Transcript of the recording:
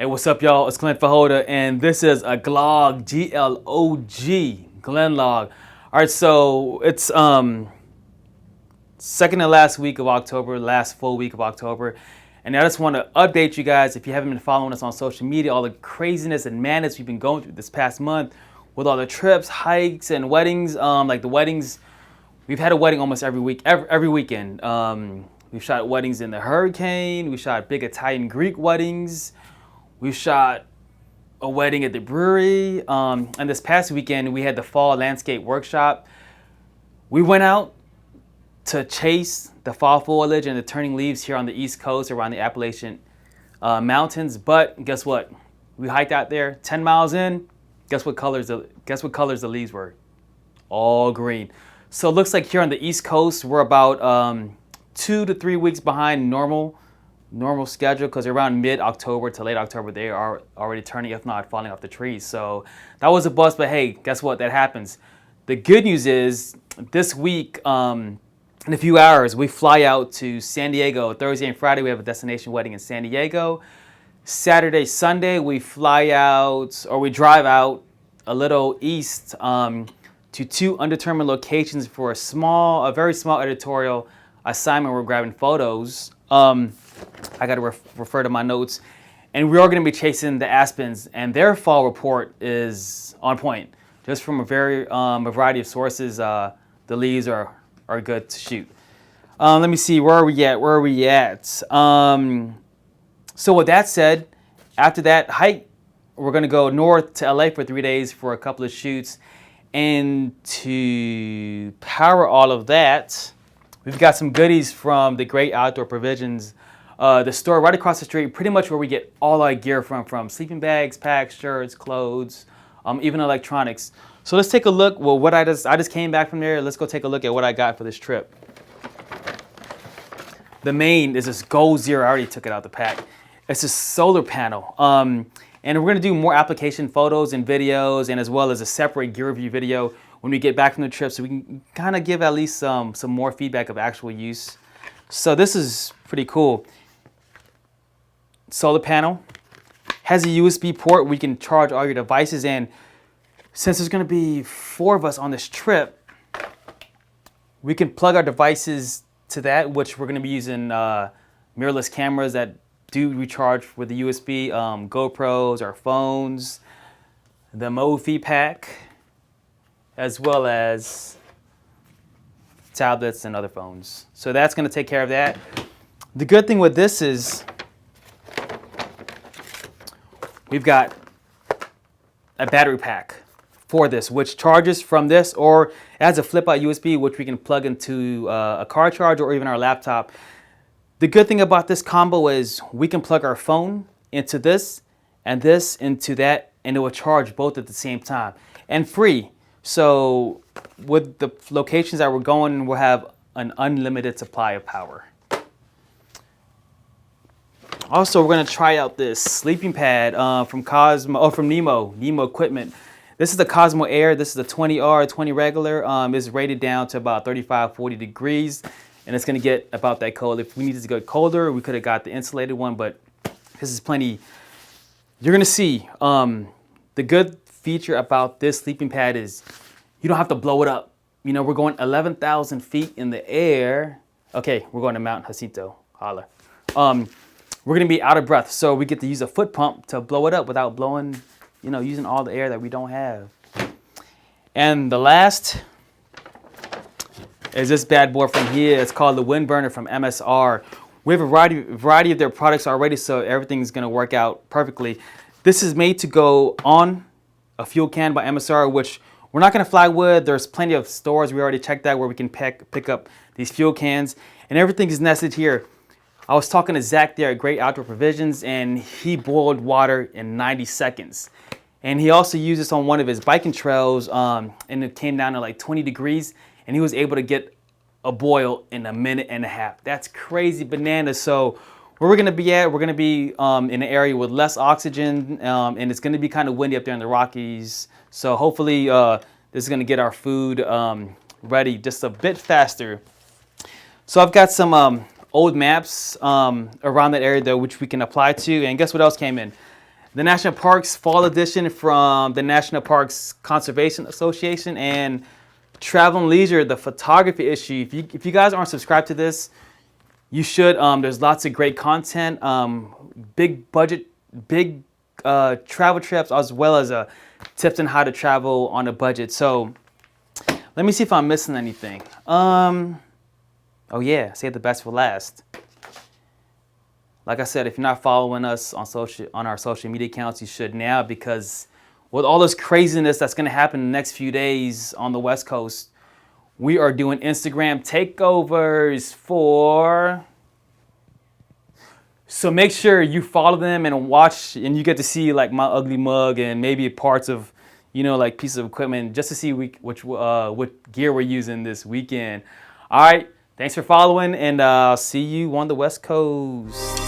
Hey, what's up, y'all? It's Glenn Fajota, and this is a Glog, G-L-O-G, Glenn Log. All right, so it's second to last week of October, last full week of October, and I just want to update you guys, if you haven't been following us on social media, all the craziness and madness we've been going through this past month with all the trips, hikes, and weddings. Like the weddings, we've had a wedding almost every week, every weekend. We've shot weddings in the hurricane. We shot big Italian Greek weddings. We shot a wedding at the brewery. And this past weekend, we had the fall landscape workshop. We went out to chase the fall foliage and the turning leaves here on the East Coast around the Appalachian Mountains. But guess what? We hiked out there 10 miles in. Guess what colors the leaves were? All green. So it looks like here on the East Coast, we're about 2 to 3 weeks behind normal schedule, because around mid-October to late October they are already turning, if not falling off the trees. So that was a bust, but hey, guess what? That happens. The good news is this week, in a few hours, we fly out to San Diego. Thursday and Friday we have a destination wedding in San Diego. Saturday, Sunday we fly out, or we drive out a little east to 2 undetermined locations for a very small editorial assignment. We're grabbing photos. I got to refer to my notes. And we are going to be chasing the aspens, and their fall report is on point. Just from a variety of sources, the leaves are good to shoot. Let me see, where are we at? So with that said, after that hike, we're going to go north to LA for 3 days for a couple of shoots. And to power all of that, we've got some goodies from the Great Outdoor Provisions, the store right across the street, pretty much where we get all our gear from sleeping bags, packs, shirts, clothes, even electronics. So let's take a look. Well, I just came back from there. Let's go take a look at what I got for this trip. The main is this Gold Zero. I already took it out the pack. It's a solar panel. And we're going to do more application photos and videos, and as well as a separate gear review video when we get back from the trip, so we can kind of give at least some more feedback of actual use. So this is pretty cool. Solar panel has a USB port. We can charge all your devices, and since there's going to be 4 of us on this trip, we can plug our devices to that, which we're going to be using mirrorless cameras that do recharge with the USB, GoPros, our phones, the Mophie pack, as well as tablets and other phones. So that's going to take care of that. The good thing with this is we've got a battery pack for this, which charges from this, or it has a flip-out USB, which we can plug into a car charger or even our laptop. The good thing about this combo is we can plug our phone into this and this into that, and it will charge both at the same time and free. So with the locations that we're going, we'll have an unlimited supply of power. Also, we're going to try out this sleeping pad from Nemo Equipment. This is the Cosmo Air. This is the 20R, 20 regular. It's rated down to about 35, 40 degrees, and it's going to get about that cold. If we needed to go colder, we could have got the insulated one, but this is plenty. You're going to see the good feature about this sleeping pad is you don't have to blow it up. You know, we're going 11,000 feet in the air. Okay, we're going to Mount Jacinto. Holla. We're going to be out of breath, so we get to use a foot pump to blow it up without blowing, using all the air that we don't have. And the last is this bad boy from here. It's called the Wind Burner from MSR. We have a variety of their products already, so everything's going to work out perfectly. This is made to go on a fuel can by MSR, which we're not going to fly with. There's plenty of stores we already checked out where we can pick up these fuel cans, and everything is nested here. I was talking to Zach there at Great Outdoor Provisions, and he boiled water in 90 seconds. And he also used this on one of his biking trails, and it came down to like 20 degrees, and he was able to get a boil in a minute and a half. That's crazy bananas. So where we're going to be at, we're going to be in an area with less oxygen, and it's going to be kind of windy up there in the Rockies. So hopefully this is going to get our food ready just a bit faster. So I've got some old maps around that area though, which we can apply to. And guess what else came in? the National Parks Fall Edition from the National Parks Conservation Association, and Travel and Leisure, the photography issue. If you guys aren't subscribed to this, you should. There's lots of great content, big budget, big travel trips, as well as tips on how to travel on a budget. So let me see if I'm missing anything. Oh yeah, save the best for last. Like I said, if you're not following us on our social media accounts, you should now, because with all this craziness that's going to happen in the next few days on the West Coast, we are doing Instagram takeovers for. So make sure you follow them and watch, and you get to see like my ugly mug and maybe parts of, like pieces of equipment, just to see what gear we're using this weekend. All right, thanks for following, and I'll see you on the West Coast.